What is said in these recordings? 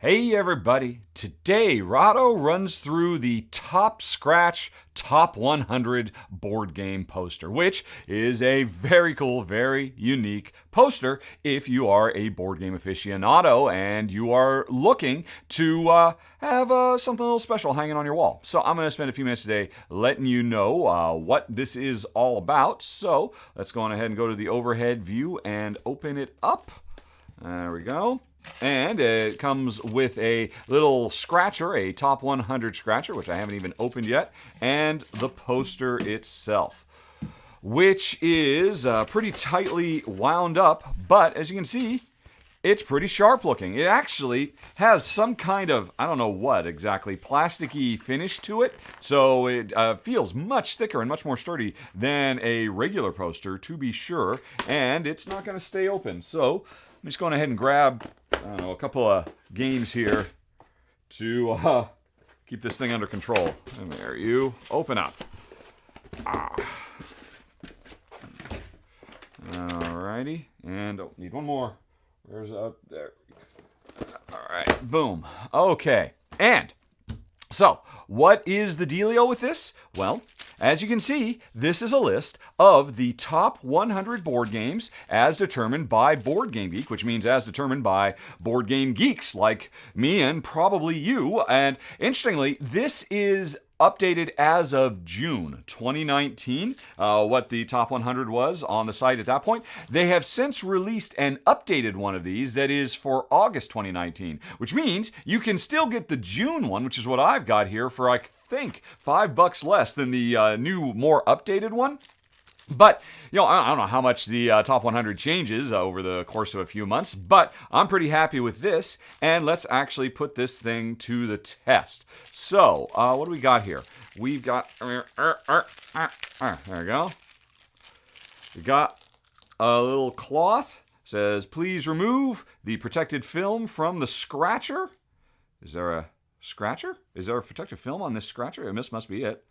Hey everybody, today Rahdo runs through the Top Scratch Top 100 board game poster, which is a very cool, very unique poster if you are a board game aficionado and you are looking to have something a little special hanging on your wall. So I'm going to spend a few minutes today letting you know what this is all about. So let's go on ahead and go to the overhead view and open it up. There we go. And it comes with a little scratcher, a Top 100 scratcher, which I haven't even opened yet, and the poster itself, which is pretty tightly wound up, but as you can see, it's pretty sharp looking. It actually has some kind of, I don't know what exactly, plasticky finish to it, so it feels much thicker and much more sturdy than a regular poster, to be sure, and it's not going to stay open. So I'm just going ahead and grab, I don't know, a couple of games here to keep this thing under control. And there you open up. Alrighty, and need one more. Where's up there? All right, boom. Okay, and so what is the dealio with this? Well, as you can see, this is a list of the top 100 board games as determined by Board Game Geek, which means as determined by board game geeks like me and probably you. And interestingly, this is updated as of June 2019, what the top 100 was on the site at that point. They have since released an updated one of these that is for August 2019, which means you can still get the June one, which is what I've got here, for I think $5 less than the new, more updated one. But, you know, I don't know how much the top 100 changes over the course of a few months, but I'm pretty happy with this, and let's actually put this thing to the test. So, what do we got here? We've got, there we go. We got a little cloth, says, please remove the protected film from the scratcher. Is there a scratcher? Is there a protective film on this scratcher? This must be it.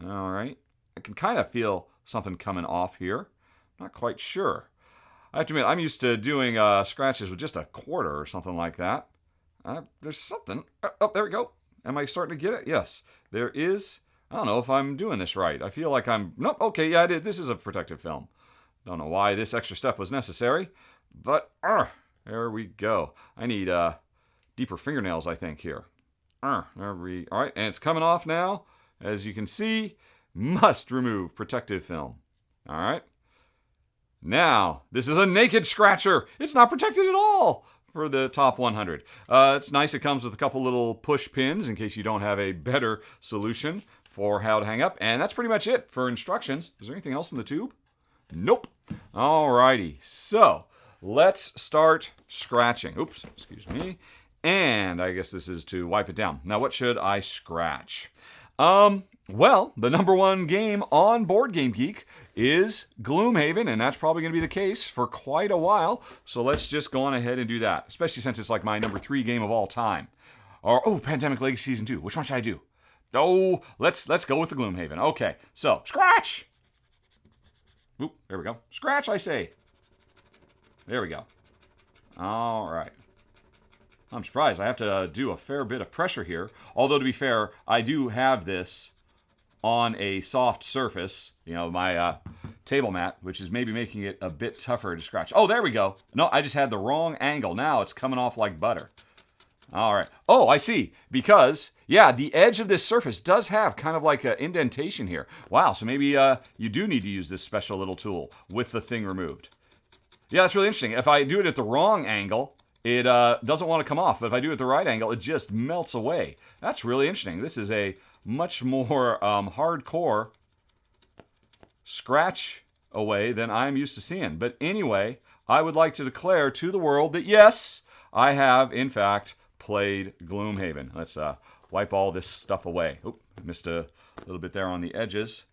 All right. I can kind of feel something coming off here. Not quite sure. I have to admit, I'm used to doing scratches with just a quarter or something like that. There's something. Oh, there we go. Am I starting to get it? Yes. There is. I don't know if I'm doing this right. I feel like I'm... Nope. Okay, yeah, I did. This is a protective film. Don't know why this extra step was necessary, but there we go. I need deeper fingernails, I think, here. All right, and it's coming off now. As you can see, must remove protective film. All right. Now, this is a naked scratcher. It's not protected at all for the top 100. It's nice. It comes with a couple little push pins in case you don't have a better solution for how to hang up. And that's pretty much it for instructions. Is there anything else in the tube? Nope. All righty. So, let's start scratching. Oops, excuse me. And I guess this is to wipe it down. Now, what should I scratch? Well, the number one game on Board Game Geek is Gloomhaven, and that's probably going to be the case for quite a while. So let's just go on ahead and do that, especially since it's like my number 3 game of all time. Or, Pandemic Legacy Season 2. Which one should I do? Oh, let's go with the Gloomhaven. Okay, so, scratch! Oop, there we go. Scratch, I say. There we go. All right. I'm surprised. I have to do a fair bit of pressure here. Although, to be fair, I do have this on a soft surface, you know, my table mat, which is maybe making it a bit tougher to scratch. Oh, there we go. No, I just had the wrong angle. Now it's coming off like butter. All right. Oh, I see. Because, yeah, the edge of this surface does have kind of like an indentation here. Wow, so maybe you do need to use this special little tool with the thing removed. Yeah, that's really interesting. If I do it at the wrong angle, it doesn't want to come off. But if I do it at the right angle, it just melts away. That's really interesting. This is a much more hardcore scratch away than I'm used to seeing. But anyway, I would like to declare to the world that yes, I have, in fact, played Gloomhaven. Let's wipe all this stuff away. Oop, missed a little bit there on the edges.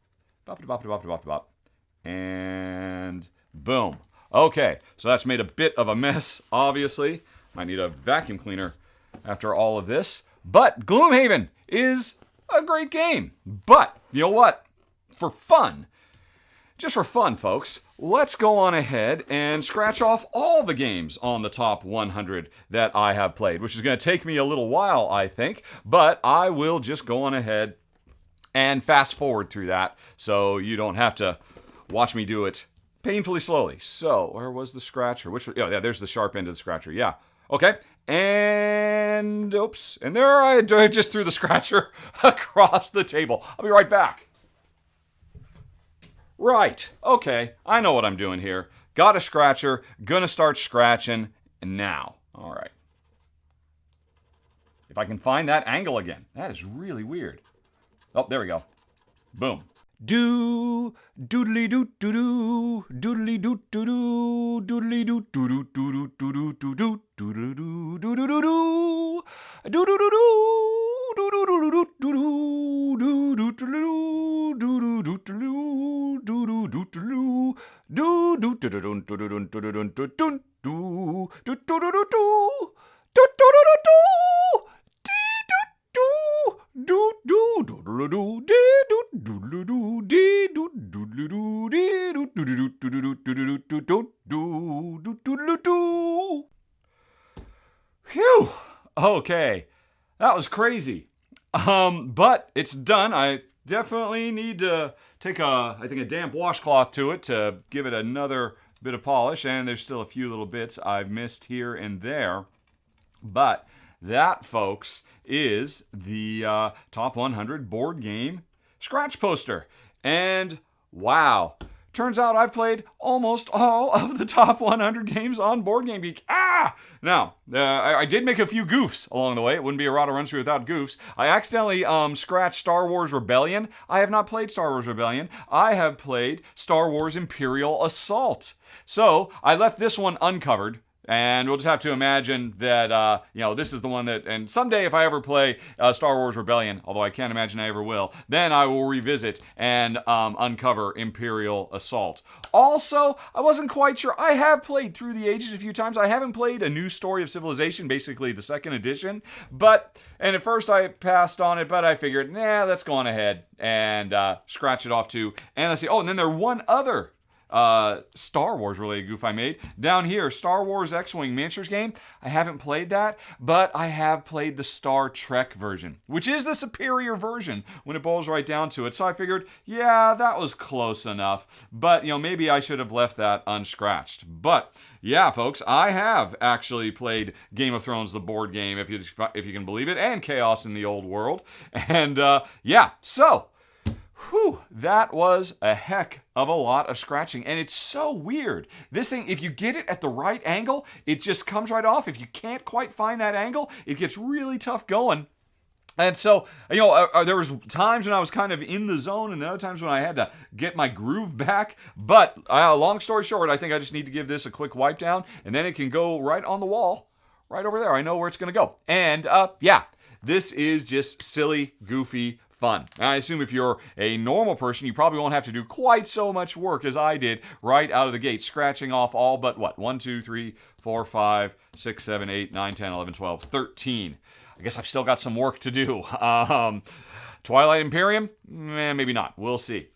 Bop, bop, bop, bop, bop. And boom. Okay, so that's made a bit of a mess, obviously. Might need a vacuum cleaner after all of this. But Gloomhaven is a great game. But, you know what? For fun, just for fun, folks, let's go on ahead and scratch off all the games on the top 100 that I have played, which is going to take me a little while, I think, but I will just go on ahead and fast forward through that so you don't have to watch me do it painfully slowly. So, where was the scratcher? Yeah, there's the sharp end of the scratcher. Yeah. Okay. And, oops. And there I just threw the scratcher across the table. I'll be right back. Right. Okay. I know what I'm doing here. Got a scratcher. Gonna start scratching now. All right. If I can find that angle again. That is really weird. Oh, there we go. Boom. Do doodly doo doo doo doodly doo doo doo doodly doo doo doo doo doo doo doo doo doo doo doo doo doo doo Phew. Okay. That was crazy. But it's done. I definitely need to take a damp washcloth to it to give it another bit of polish, and there's still a few little bits I've missed here and there. But that, folks, is the Top 100 board game scratch poster. And wow, turns out I've played almost all of the top 100 games on Board Game Geek. Now, I did make a few goofs along the way. It wouldn't be a Rahdo run through without goofs. I accidentally scratched Star Wars Rebellion. I have not played Star Wars Rebellion. I have played Star Wars Imperial Assault. So I left this one uncovered. And we'll just have to imagine that, this is the one that, and someday if I ever play Star Wars Rebellion, although I can't imagine I ever will, then I will revisit and uncover Imperial Assault. Also, I wasn't quite sure. I have played Through the Ages a few times. I haven't played A New Story of Civilization, basically the second edition. And at first I passed on it, but I figured, let's go on ahead and scratch it off too. And let's see. Oh, and then there's one other Star Wars related goof I made. Down here, Star Wars X-Wing miniatures game. I haven't played that, but I have played the Star Trek version, which is the superior version when it boils right down to it. So I figured, that was close enough. But, maybe I should have left that unscratched. But, yeah, folks, I have actually played Game of Thrones, the board game, if you can believe it, and Chaos in the Old World. And, so that was a heck of a lot of scratching, and it's so weird. This thing, if you get it at the right angle, it just comes right off. If you can't quite find that angle, it gets really tough going. And so, there was times when I was kind of in the zone, and other times when I had to get my groove back. But long story short, I think I just need to give this a quick wipe down, and then it can go right on the wall, right over there. I know where it's going to go. And this is just silly, goofy fun. I assume if you're a normal person, you probably won't have to do quite so much work as I did right out of the gate, scratching off all but 1, 2, 3, 4, 5, 6, 7, 8, 9, 10, 11, 12, 13. I guess I've still got some work to do. Twilight Imperium? Maybe not. We'll see.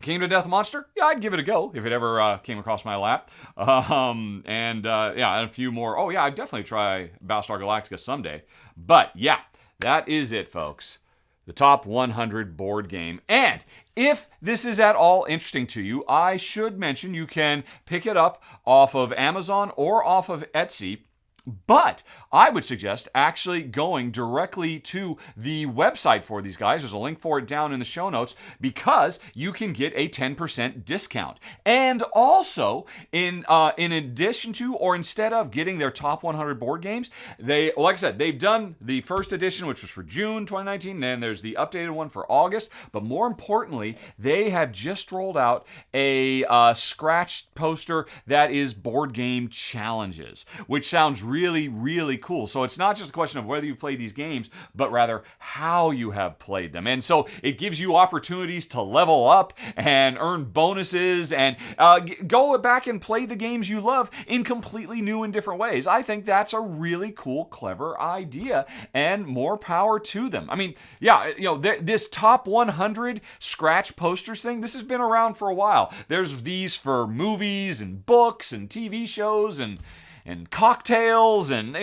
Kingdom of Death Monster? Yeah, I'd give it a go if it ever came across my lap. And a few more. Oh, yeah, I'd definitely try Battlestar Galactica someday. But, that is it, folks. The Top 100 board game. And if this is at all interesting to you, I should mention you can pick it up off of Amazon or off of Etsy. But I would suggest actually going directly to the website for these guys. There's a link for it down in the show notes because you can get a 10% discount. And also, in addition to or instead of getting their top 100 board games, like I said, they've done the first edition, which was for June 2019. And then there's the updated one for August. But more importantly, they have just rolled out a scratched poster that is board game challenges, which sounds really, really cool. So it's not just a question of whether you play these games, but rather how you have played them. And so it gives you opportunities to level up and earn bonuses and go back and play the games you love in completely new and different ways. I think that's a really cool, clever idea, and more power to them. I mean, yeah, this top 100 scratch posters thing, this has been around for a while. There's these for movies and books and TV shows and cocktails and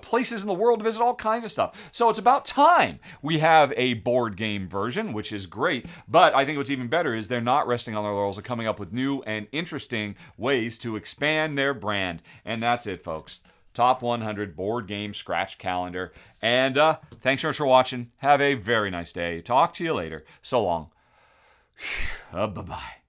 places in the world to visit, all kinds of stuff. So it's about time we have a board game version, which is great. But I think what's even better is they're not resting on their laurels and coming up with new and interesting ways to expand their brand. And that's it, folks. Top 100 board game scratch calendar. And thanks so much for watching. Have a very nice day. Talk to you later. So long. Bye-bye.